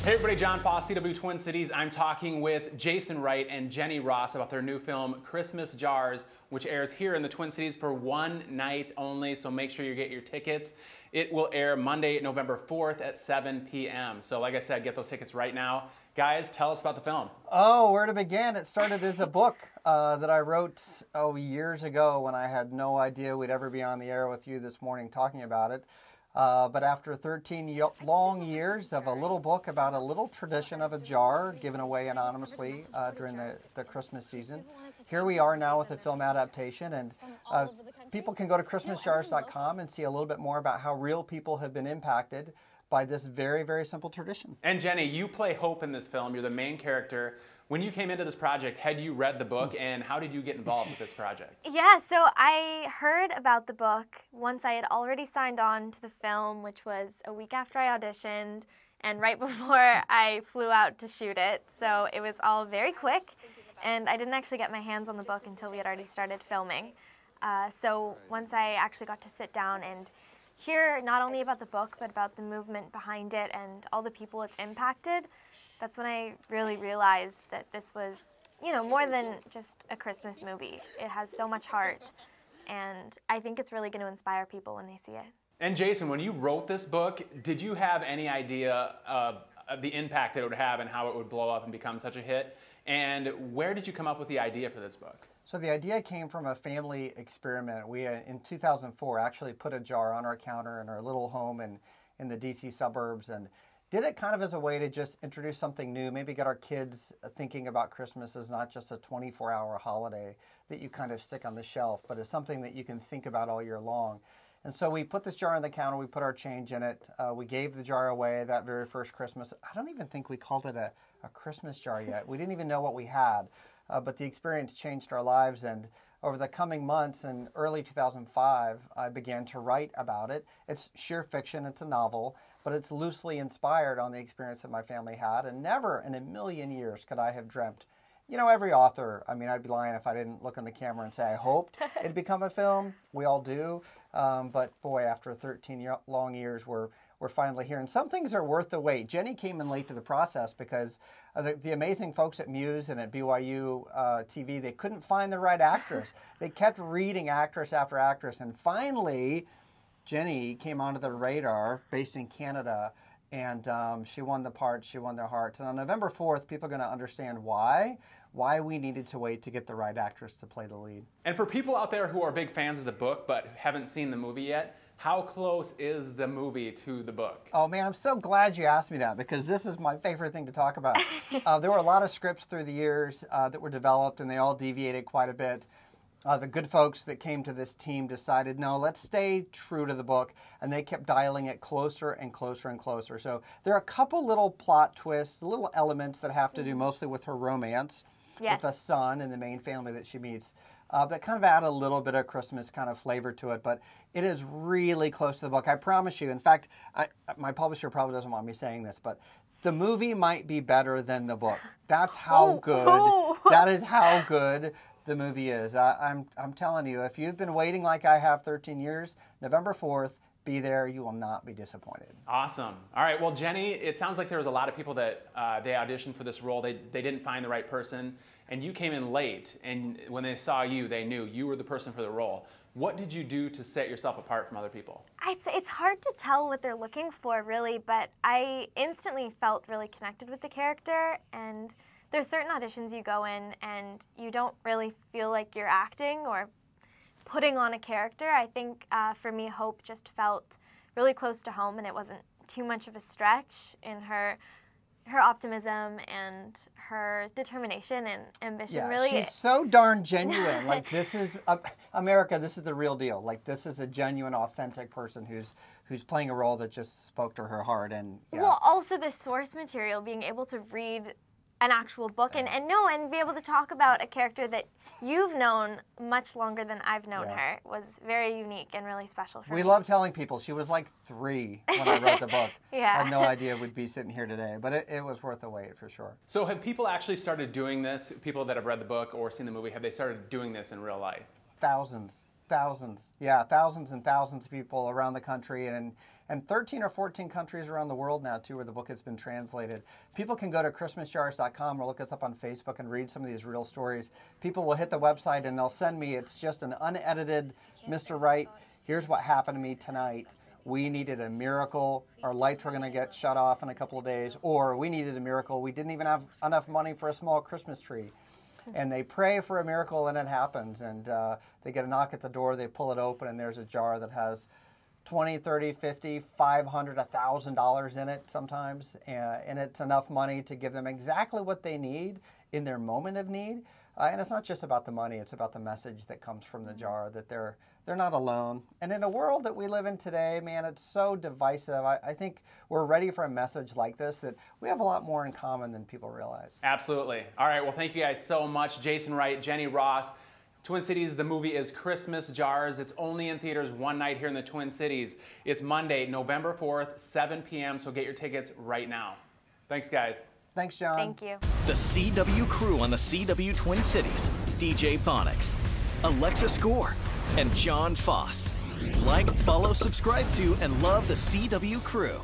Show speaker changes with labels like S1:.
S1: Hey everybody, John Foss, CW Twin Cities. I'm talking with Jason Wright and Jenny Ross about their new film, Christmas Jars, which airs here in the Twin Cities for one night only, so make sure you get your tickets. It will air Monday, November 4th at 7 p.m. So like I said, get those tickets right now. Guys, tell us about the film.
S2: Oh, where to begin? It started as a book that I wrote years ago when I had no idea we'd ever be on the air with you this morning talking about it. But after 13 long years of a little book about a little tradition of a jar given away anonymously during the Christmas season, here we are now with a film adaptation, and people can go to ChristmasJars.com and see a little bit more about how real people have been impacted by this very, very simple tradition.
S1: And Jenny, you play Hope in this film. You're the main character. When you came into this project, had you read the book, and how did you get involved with this project?
S3: Yeah, so I heard about the book once I had already signed on to the film, which was a week after I auditioned and right before I flew out to shoot it. So it was all very quick, and I didn't actually get my hands on the book until we had already started filming. So once I actually got to sit down and hear not only about the book, but about the movement behind it and all the people it's impacted, that's when I really realized that this was, you know, more than just a Christmas movie. It has so much heart, and I think it's really going to inspire people when they see it.
S1: And Jason, when you wrote this book, did you have any idea of the impact that it would have and how it would blow up and become such a hit? And where did you come up with the idea for this book?
S2: So the idea came from a family experiment. We, in 2004, actually put a jar on our counter in our little home in the DC suburbs, and did it kind of as a way to just introduce something new, maybe get our kids thinking about Christmas as not just a 24-hour holiday that you kind of stick on the shelf, but as something that you can think about all year long. And so we put this jar on the counter, we put our change in it, we gave the jar away that very first Christmas. I don't even think we called it a Christmas jar yet. We didn't even know what we had, but the experience changed our lives, and over the coming months in early 2005, I began to write about it. It's sheer fiction, it's a novel, but it's loosely inspired on the experience that my family had, and never in a million years could I have dreamt. You know, every author, I mean, I'd be lying if I didn't look in the camera and say I hoped it'd become a film. We all do. But boy, after 13 long years, we're finally here. And some things are worth the wait. Jenny came in late to the process because the amazing folks at Muse and at BYU TV, they couldn't find the right actress. They kept reading actress after actress. And finally, Jenny came onto the radar, based in Canada, and she won the part, she won their hearts. And on November 4th, people are going to understand why we needed to wait to get the right actress to play the lead.
S1: And for people out there who are big fans of the book but haven't seen the movie yet, how close is the movie to the book?
S2: Oh man, I'm so glad you asked me that, because this is my favorite thing to talk about. There were a lot of scripts through the years that were developed, and they all deviated quite a bit. The good folks that came to this team decided, no, let's stay true to the book, and they kept dialing it closer and closer and closer. So there are a couple little plot twists, little elements that have to do mostly with her romance with the son and the main family that she meets, that kind of add a little bit of Christmas kind of flavor to it, but it is really close to the book, I promise you. In fact, my publisher probably doesn't want me saying this, but the movie might be better than the book. That's how good, that is how good the movie is. I'm telling you, if you've been waiting like I have 13 years, November 4th, be there. You will not be disappointed.
S1: Awesome. All right, well, Jenny, it sounds like there was a lot of people that they auditioned for this role. They didn't find the right person, and you came in late, and when they saw you, they knew you were the person for the role. What did you do to set yourself apart from other people?
S3: It's hard to tell what they're looking for, really, but I instantly felt really connected with the character, and there's certain auditions you go in and you don't really feel like you're acting or putting on a character. I think for me, Hope just felt really close to home, and it wasn't too much of a stretch in her optimism and her determination and ambition.
S2: Yeah,
S3: really,
S2: she's so darn genuine. Like, this is America. This is the real deal. Like, this is a genuine, authentic person who's playing a role that just spoke to her heart. And yeah.
S3: Well, also the source material, being able to read an actual book and be able to talk about a character that you've known much longer than I've known her was very unique and really special for me.
S2: We love telling people she was like 3 when I wrote the book.
S3: Yeah.
S2: I had no idea we'd be sitting here today, but it was worth the wait for sure.
S1: So have people actually started doing this? People that have read the book or seen the movie, have they started doing this in real life?
S2: Thousands. Yeah, thousands and thousands of people around the country and and 13 or 14 countries around the world now, too, where the book has been translated. People can go to ChristmasJars.com or look us up on Facebook and read some of these real stories. People will hit the website and they'll send me, it's just an unedited, Mr. Wright, here's what happened to me tonight. We needed a miracle. Our lights were going to get shut off in a couple of days. Or we needed a miracle. We didn't even have enough money for a small Christmas tree. And they pray for a miracle and it happens. And they get a knock at the door. They pull it open and there's a jar that has $20, $30, $50, $500, $1,000 in it sometimes. And it's enough money to give them exactly what they need in their moment of need. And it's not just about the money. It's about the message that comes from the jar, that they're not alone. And in a world that we live in today, man, it's so divisive. I think we're ready for a message like this, that we have a lot more in common than people realize.
S1: Absolutely. All right, well, thank you guys so much. Jason Wright, Jeni Ross. Twin Cities, the movie is Christmas Jars. It's only in theaters one night here in the Twin Cities. It's Monday, November 4th, 7 p.m., so get your tickets right now. Thanks, guys.
S2: Thanks, John.
S3: Thank you.
S4: The CW crew on the CW Twin Cities, DJ Bonix, Alexa Score, and John Foss. Like, follow, subscribe to, and love the CW crew.